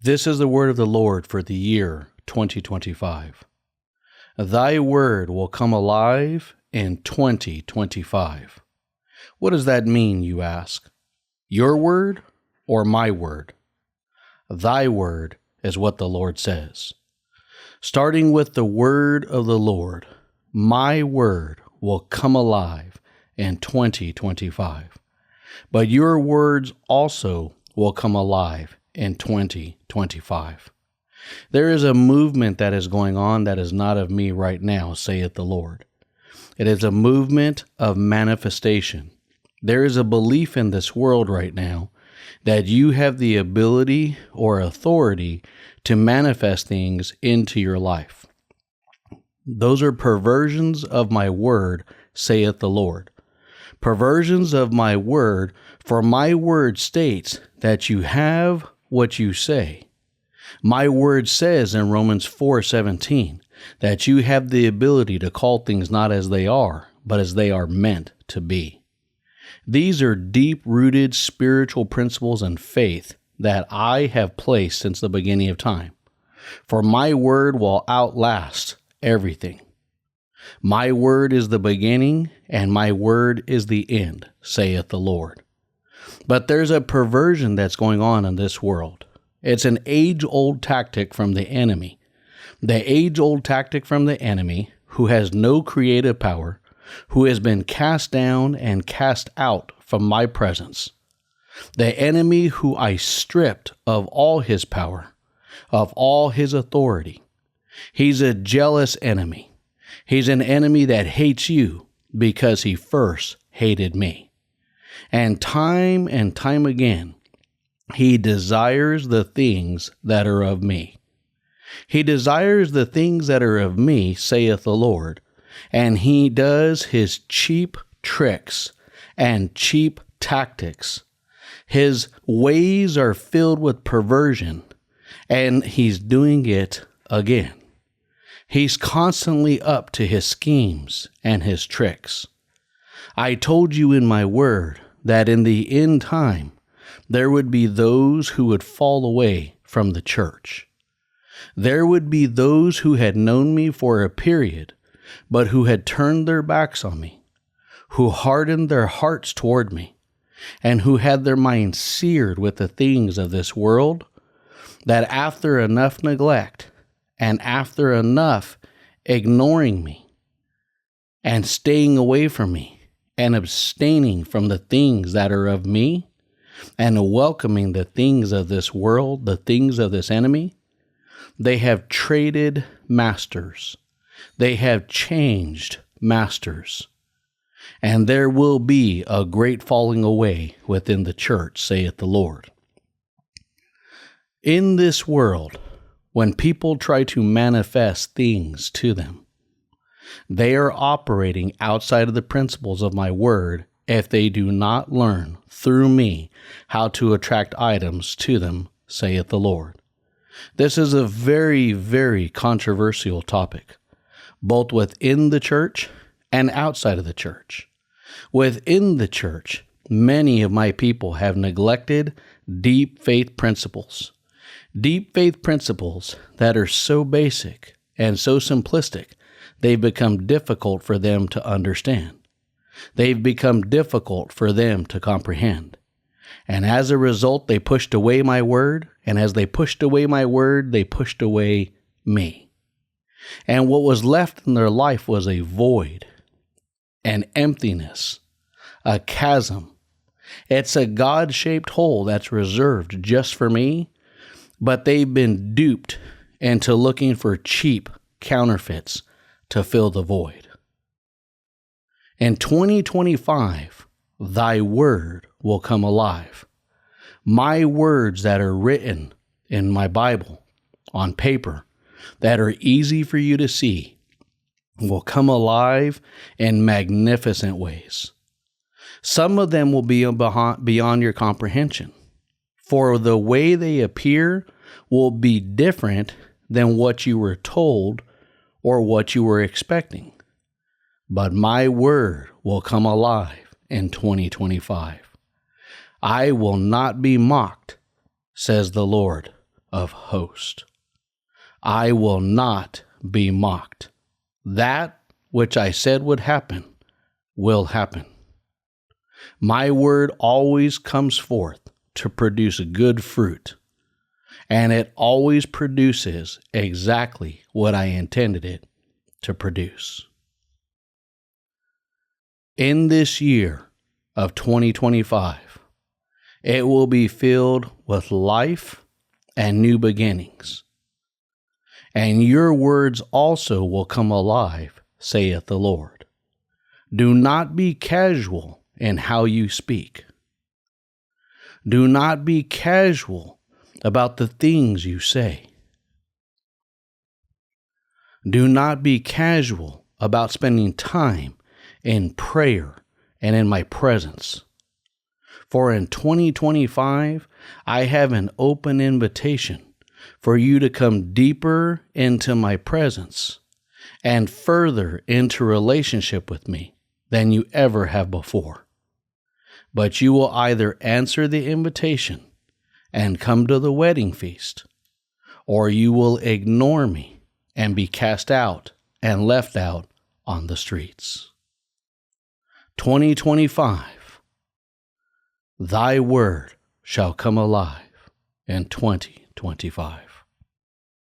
This is the word of the Lord for the year 2025. Thy word will come alive in 2025. What does that mean, you ask? Your word or my word? Thy word is what the Lord says. Starting with the word of the Lord, my word will come alive in 2025. But your words also will come alive in 2025. There is a movement that is going on that is not of me right now, saith the Lord. It is a movement of manifestation. There is a belief in this world right now that you have the ability or authority to manifest things into your life. Those are perversions of my word, saith the Lord. Perversions of my word, for my word states that you have what you say. My word says in Romans 4:17 that you have the ability to call things not as they are, but as they are meant to be. These are deep-rooted spiritual principles and faith that I have placed since the beginning of time. For my word will outlast everything. My word is the beginning, and my word is the end, saith the Lord. But there's a perversion that's going on in this world. It's an age-old tactic from the enemy. The age-old tactic from the enemy, who has no creative power, who has been cast down and cast out from my presence. The enemy who I stripped of all his power, of all his authority. He's a jealous enemy. He's an enemy that hates you because he first hated me. And time again, he desires the things that are of me. He desires the things that are of me, saith the Lord, and he does his cheap tricks and cheap tactics. His ways are filled with perversion, and he's doing it again. He's constantly up to his schemes and his tricks. I told you in my word that in the end time, there would be those who would fall away from the church. There would be those who had known me for a period, but who had turned their backs on me, who hardened their hearts toward me, and who had their minds seared with the things of this world, that after enough neglect and after enough ignoring me and staying away from me and abstaining from the things that are of me and welcoming the things of this world, the things of this enemy, they have traded masters. They have changed masters. And there will be a great falling away within the church, saith the Lord. In this world, when people try to manifest things to them, they are operating outside of the principles of my word if they do not learn through me how to attract items to them, saith the Lord. This is a very, very controversial topic, both within the church and outside of the church. Within the church, many of my people have neglected deep faith principles. Deep faith principles that are so basic and so simplistic, they've become difficult for them to understand. They've become difficult for them to comprehend. And as a result, they pushed away my word, and as they pushed away my word, they pushed away me. And what was left in their life was a void, an emptiness, a chasm. It's a God-shaped hole that's reserved just for me, but they've been duped into looking for cheap counterfeits to fill the void. In 2025, thy word will come alive. My words that are written in my Bible on paper that are easy for you to see will come alive in magnificent ways. Some of them will be beyond your comprehension, for the way they appear will be different than what you were told or what you were expecting. But my word will come alive in 2025. I will not be mocked, says the Lord of hosts. I will not be mocked. That which I said would happen will happen. My word always comes forth to produce good fruit, and it always produces exactly what I intended it to produce. In this year of 2025, it will be filled with life and new beginnings. And your words also will come alive, saith the Lord. Do not be casual in how you speak. Do not be casual about the things you say. Do not be casual about spending time in prayer and in my presence. For in 2025, I have an open invitation for you to come deeper into my presence and further into relationship with me than you ever have before. But you will either answer the invitation and come to the wedding feast, or you will ignore me and be cast out and left out on the streets. 2025, thy word shall come alive in 2025.